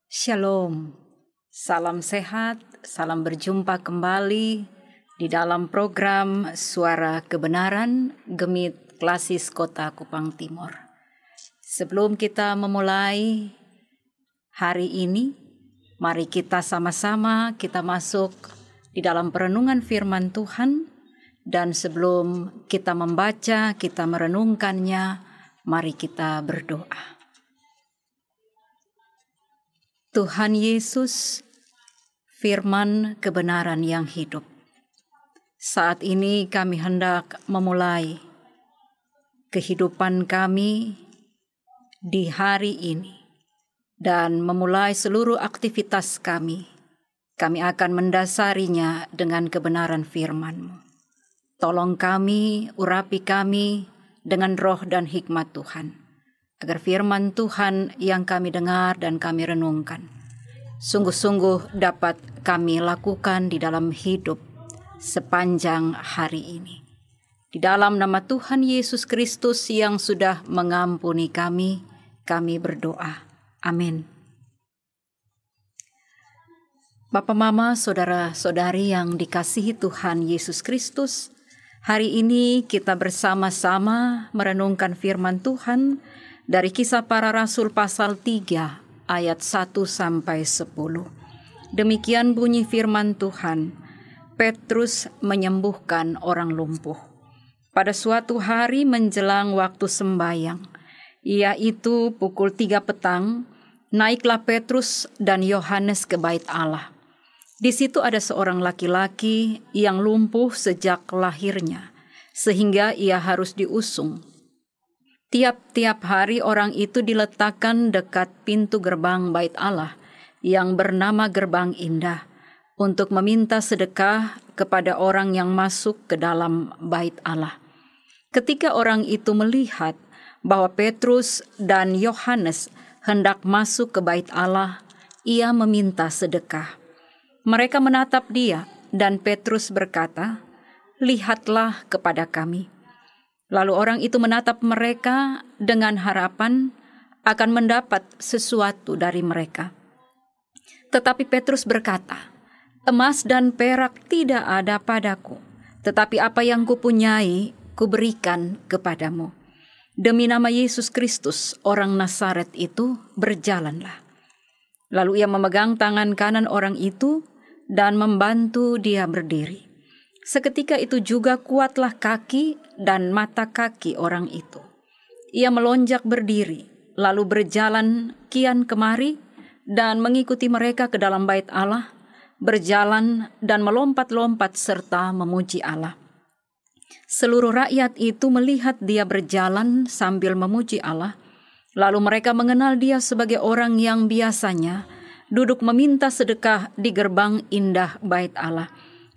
Shalom, salam sehat, salam berjumpa kembali di dalam program Suara Kebenaran Gemit Klasis Kota Kupang Timur. Sebelum kita memulai hari ini, mari kita sama-sama kita masuk di dalam perenungan firman Tuhan. Dan sebelum kita membaca, kita merenungkannya, mari kita berdoa. Tuhan Yesus, firman kebenaran yang hidup. Saat ini kami hendak memulai kehidupan kami di hari ini dan memulai seluruh aktivitas kami. Kami akan mendasarinya dengan kebenaran firman-Mu. Tolong kami, urapi kami dengan roh dan hikmat Tuhan, agar firman Tuhan yang kami dengar dan kami renungkan sungguh-sungguh dapat kami lakukan di dalam hidup sepanjang hari ini. Di dalam nama Tuhan Yesus Kristus yang sudah mengampuni kami berdoa. Amin. Bapak, Mama, Saudara-saudari yang dikasihi Tuhan Yesus Kristus, hari ini kita bersama-sama merenungkan firman Tuhan dari Kisah Para Rasul pasal 3 ayat 1 sampai 10. Demikian bunyi firman Tuhan. Petrus menyembuhkan orang lumpuh. Pada suatu hari menjelang waktu sembahyang, yaitu pukul 3 petang, naiklah Petrus dan Yohanes ke bait Allah. Di situ ada seorang laki-laki yang lumpuh sejak lahirnya, sehingga ia harus diusung. Tiap-tiap hari orang itu diletakkan dekat pintu gerbang bait Allah yang bernama Gerbang Indah untuk meminta sedekah kepada orang yang masuk ke dalam bait Allah. Ketika orang itu melihat bahwa Petrus dan Yohanes hendak masuk ke bait Allah, ia meminta sedekah. Mereka menatap dia dan Petrus berkata, "Lihatlah kepada kami." Lalu orang itu menatap mereka dengan harapan akan mendapat sesuatu dari mereka. Tetapi Petrus berkata, "Emas dan perak tidak ada padaku, tetapi apa yang kupunyai kuberikan kepadamu. Demi nama Yesus Kristus, orang Nazaret itu, berjalanlah." Lalu ia memegang tangan kanan orang itu dan membantu dia berdiri. Seketika itu juga kuatlah kaki dan mata kaki orang itu. Ia melonjak berdiri, lalu berjalan kian kemari dan mengikuti mereka ke dalam bait Allah, berjalan dan melompat-lompat serta memuji Allah. Seluruh rakyat itu melihat dia berjalan sambil memuji Allah, lalu mereka mengenal dia sebagai orang yang biasanya duduk meminta sedekah di gerbang indah bait Allah,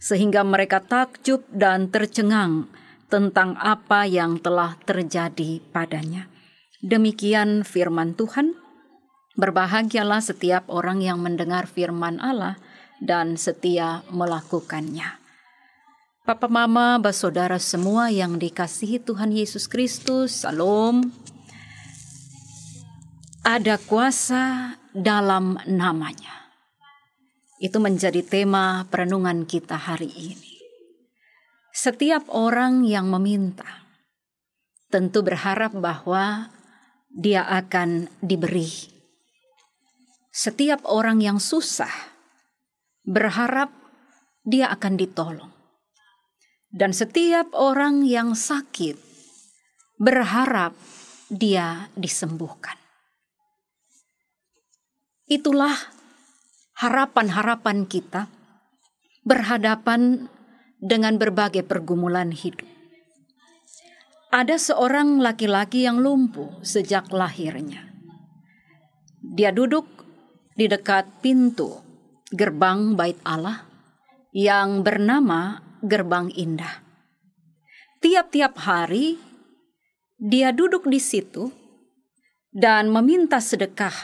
sehingga mereka takjub dan tercengang tentang apa yang telah terjadi padanya. Demikian firman Tuhan. Berbahagialah setiap orang yang mendengar firman Allah dan setia melakukannya. Papa, Mama, Saudara semua yang dikasihi Tuhan Yesus Kristus, Salam. Ada kuasa dalam namanya. Itu menjadi tema perenungan kita hari ini. Setiap orang yang meminta tentu berharap bahwa dia akan diberi. Setiap orang yang susah berharap dia akan ditolong. Dan setiap orang yang sakit berharap dia disembuhkan. Itulah harapan-harapan kita berhadapan dengan berbagai pergumulan hidup. Ada seorang laki-laki yang lumpuh sejak lahirnya. Dia duduk di dekat pintu gerbang bait Allah yang bernama Gerbang Indah. Tiap-tiap hari dia duduk di situ dan meminta sedekah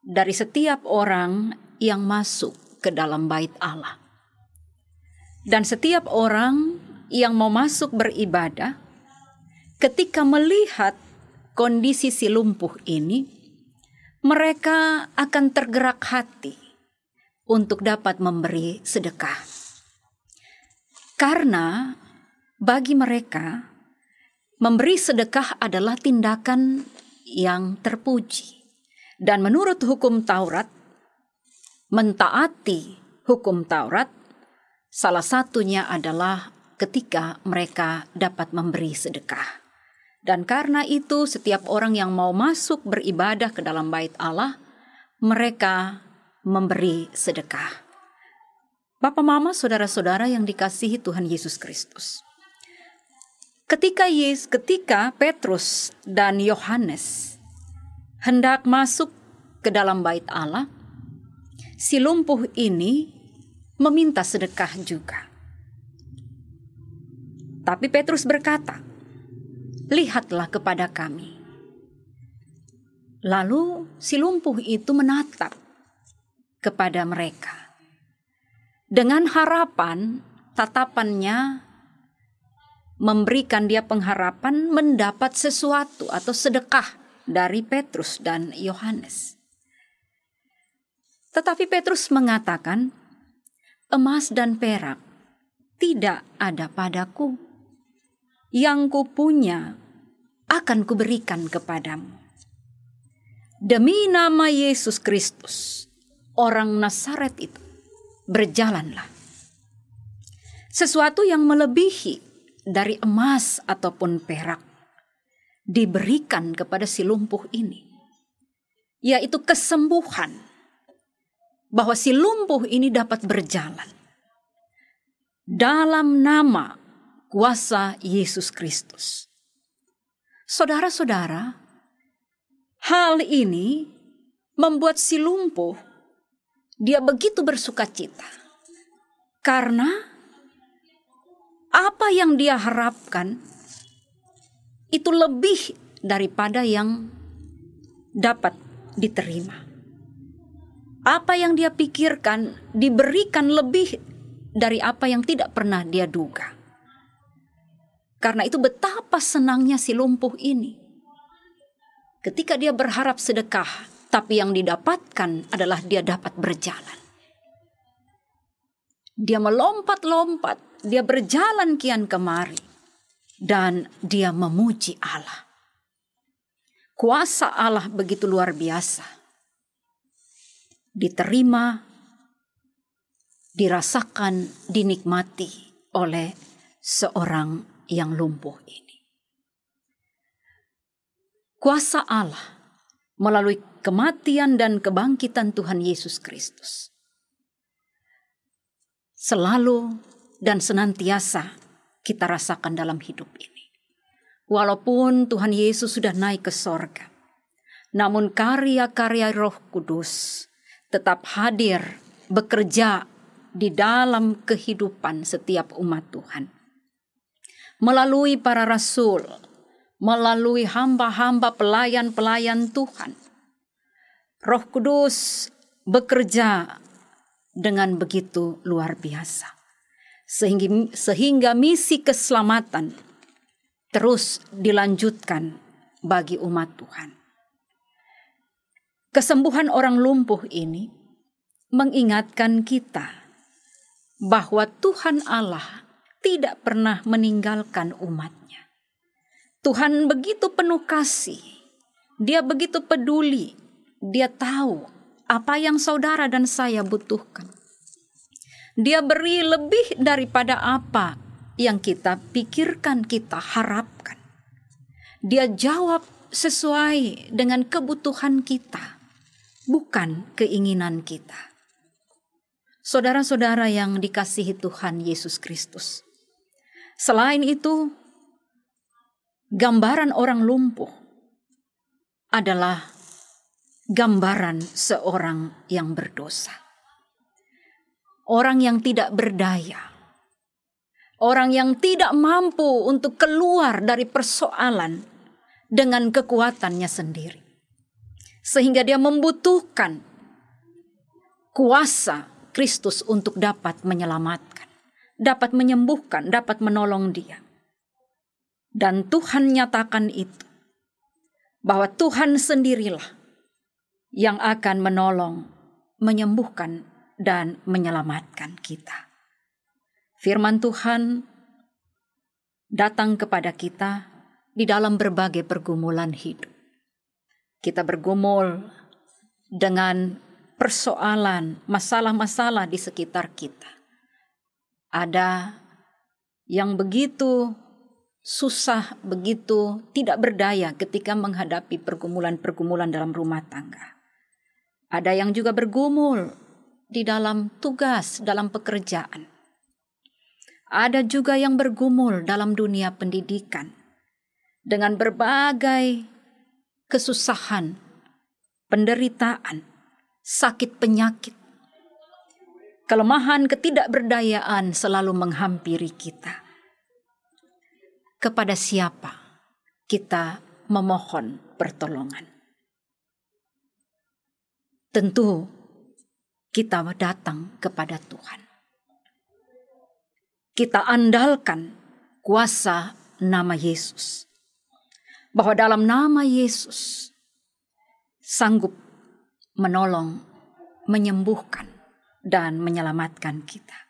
dari setiap orang yang masuk ke dalam bait Allah. Dan setiap orang yang mau masuk beribadah, ketika melihat kondisi si lumpuh ini, mereka akan tergerak hati untuk dapat memberi sedekah. Karena bagi mereka, memberi sedekah adalah tindakan yang terpuji. Dan menurut hukum Taurat, mentaati hukum Taurat, salah satunya adalah ketika mereka dapat memberi sedekah. Dan karena itu setiap orang yang mau masuk beribadah ke dalam bait Allah, mereka memberi sedekah. Bapak, Mama, saudara-saudara yang dikasihi Tuhan Yesus Kristus. Ketika Petrus dan Yohanes hendak masuk ke dalam bait Allah, si lumpuh ini meminta sedekah juga. Tapi Petrus berkata, "Lihatlah kepada kami." Lalu si lumpuh itu menatap kepada mereka. Dengan harapan, tatapannya memberikan dia pengharapan mendapat sesuatu atau sedekah dari Petrus dan Yohanes. Tetapi Petrus mengatakan, "Emas dan perak tidak ada padaku. Yang kupunya akan kuberikan kepadamu. Demi nama Yesus Kristus, orang Nazaret itu, berjalanlah." Sesuatu yang melebihi dari emas ataupun perak diberikan kepada si lumpuh ini, yaitu kesembuhan, bahwa si lumpuh ini dapat berjalan dalam nama kuasa Yesus Kristus. Saudara-saudara, hal ini membuat si lumpuh dia begitu bersukacita, karena apa yang dia harapkan itu lebih daripada yang dapat diterima. Apa yang dia pikirkan diberikan lebih dari apa yang tidak pernah dia duga. Karena itu betapa senangnya si lumpuh ini ketika dia berharap sedekah, tapi yang didapatkan adalah dia dapat berjalan. Dia melompat-lompat, dia berjalan kian kemari, dan dia memuji Allah. Kuasa Allah begitu luar biasa. Diterima, dirasakan, dinikmati oleh seorang yang lumpuh ini. Kuasa Allah melalui kematian dan kebangkitan Tuhan Yesus Kristus selalu dan senantiasa kita rasakan dalam hidup ini. Walaupun Tuhan Yesus sudah naik ke sorga, namun karya-karya Roh Kudus tetap hadir, bekerja di dalam kehidupan setiap umat Tuhan. Melalui para rasul, melalui hamba-hamba pelayan-pelayan Tuhan, Roh Kudus bekerja dengan begitu luar biasa. Sehingga misi keselamatan terus dilanjutkan bagi umat Tuhan. Kesembuhan orang lumpuh ini mengingatkan kita bahwa Tuhan Allah tidak pernah meninggalkan umatnya. Tuhan begitu penuh kasih, Dia begitu peduli, Dia tahu apa yang saudara dan saya butuhkan. Dia beri lebih daripada apa yang kita pikirkan, kita harapkan. Dia jawab sesuai dengan kebutuhan kita, bukan keinginan kita. Saudara-saudara yang dikasihi Tuhan Yesus Kristus, selain itu, gambaran orang lumpuh adalah gambaran seorang yang berdosa. Orang yang tidak berdaya. Orang yang tidak mampu untuk keluar dari persoalan dengan kekuatannya sendiri. Sehingga dia membutuhkan kuasa Kristus untuk dapat menyelamatkan, dapat menyembuhkan, dapat menolong dia. Dan Tuhan nyatakan itu, bahwa Tuhan sendirilah yang akan menolong, menyembuhkan, dan menyelamatkan kita. Firman Tuhan datang kepada kita di dalam berbagai pergumulan hidup. Kita bergumul dengan persoalan, masalah-masalah di sekitar kita. Ada yang begitu susah, begitu tidak berdaya ketika menghadapi pergumulan-pergumulan dalam rumah tangga. Ada yang juga bergumul di dalam tugas, dalam pekerjaan. Ada juga yang bergumul dalam dunia pendidikan dengan berbagai kesusahan, penderitaan, sakit penyakit. Kelemahan, ketidakberdayaan selalu menghampiri kita. Kepada siapa kita memohon pertolongan? Tentu kita datang kepada Tuhan. Kita andalkan kuasa nama Yesus. Bahwa dalam nama Yesus sanggup menolong, menyembuhkan, dan menyelamatkan kita.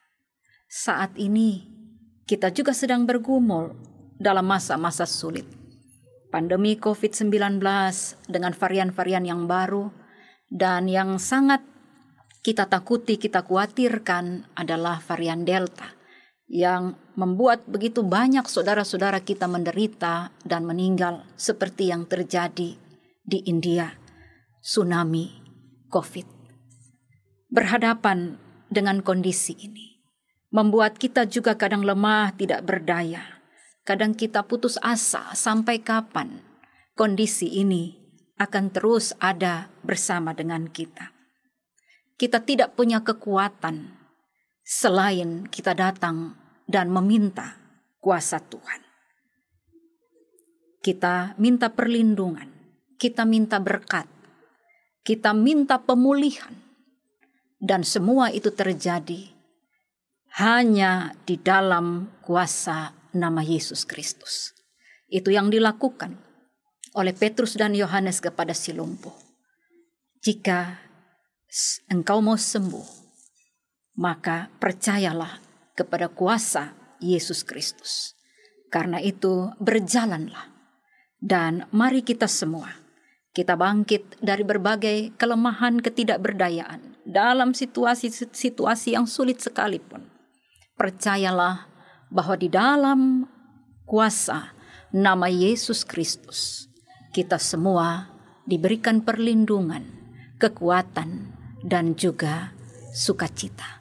Saat ini kita juga sedang bergumul dalam masa-masa sulit. Pandemi COVID-19 dengan varian-varian yang baru dan yang sangat kita takuti, kita khawatirkan adalah varian Delta yang membuat begitu banyak saudara-saudara kita menderita dan meninggal seperti yang terjadi di India, tsunami COVID. Berhadapan dengan kondisi ini membuat kita juga kadang lemah, tidak berdaya. Kadang kita putus asa sampai kapan kondisi ini akan terus ada bersama dengan kita. Kita tidak punya kekuatan selain kita datang dan meminta kuasa Tuhan. Kita minta perlindungan, kita minta berkat, kita minta pemulihan, dan semua itu terjadi hanya di dalam kuasa nama Yesus Kristus. Itu yang dilakukan oleh Petrus dan Yohanes kepada si lumpuh. Jika engkau mau sembuh, maka percayalah kepada kuasa Yesus Kristus. Karena itu berjalanlah dan mari kita semua kita bangkit dari berbagai kelemahan, ketidakberdayaan dalam situasi yang sulit sekalipun. Percayalah bahwa di dalam kuasa nama Yesus Kristus kita semua diberikan perlindungan, kekuatan, dan juga sukacita.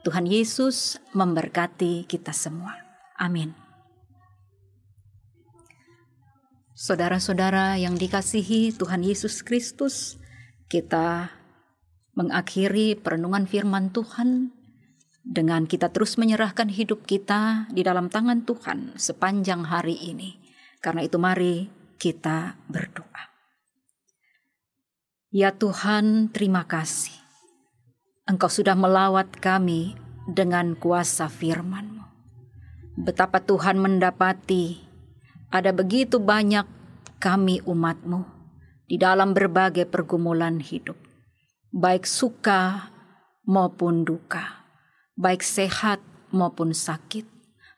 Tuhan Yesus memberkati kita semua. Amin. Saudara-saudara yang dikasihi Tuhan Yesus Kristus, kita mengakhiri perenungan firman Tuhan dengan kita terus menyerahkan hidup kita di dalam tangan Tuhan sepanjang hari ini. Karena itu mari kita berdoa. Ya Tuhan, terima kasih. Engkau sudah melawat kami dengan kuasa firman-Mu. Betapa Tuhan mendapati ada begitu banyak kami umat-Mu di dalam berbagai pergumulan hidup. Baik suka maupun duka, baik sehat maupun sakit,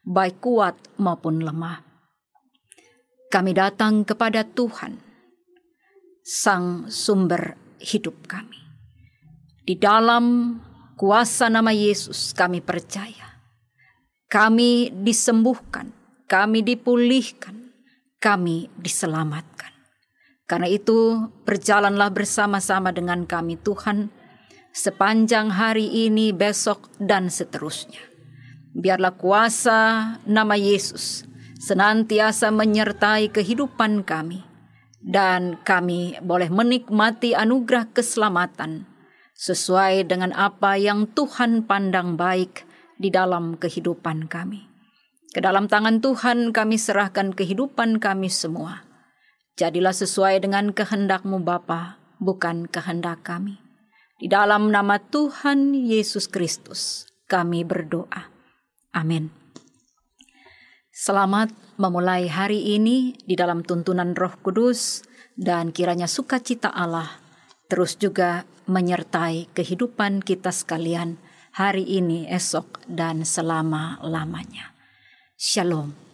baik kuat maupun lemah. Kami datang kepada Tuhan, Sang Sumber hidup kami. Di dalam kuasa nama Yesus kami percaya. Kami disembuhkan, kami dipulihkan, kami diselamatkan. Karena itu berjalanlah bersama-sama dengan kami Tuhan sepanjang hari ini, besok, dan seterusnya. Biarlah kuasa nama Yesus senantiasa menyertai kehidupan kami. Dan kami boleh menikmati anugerah keselamatan sesuai dengan apa yang Tuhan pandang baik di dalam kehidupan kami. Ke dalam tangan Tuhan kami serahkan kehidupan kami semua. Jadilah sesuai dengan kehendak-Mu Bapa, bukan kehendak kami. Di dalam nama Tuhan Yesus Kristus kami berdoa. Amin. Selamat memulai hari ini di dalam tuntunan Roh Kudus, dan kiranya sukacita Allah terus juga menyertai kehidupan kita sekalian hari ini, esok, dan selama-lamanya. Shalom.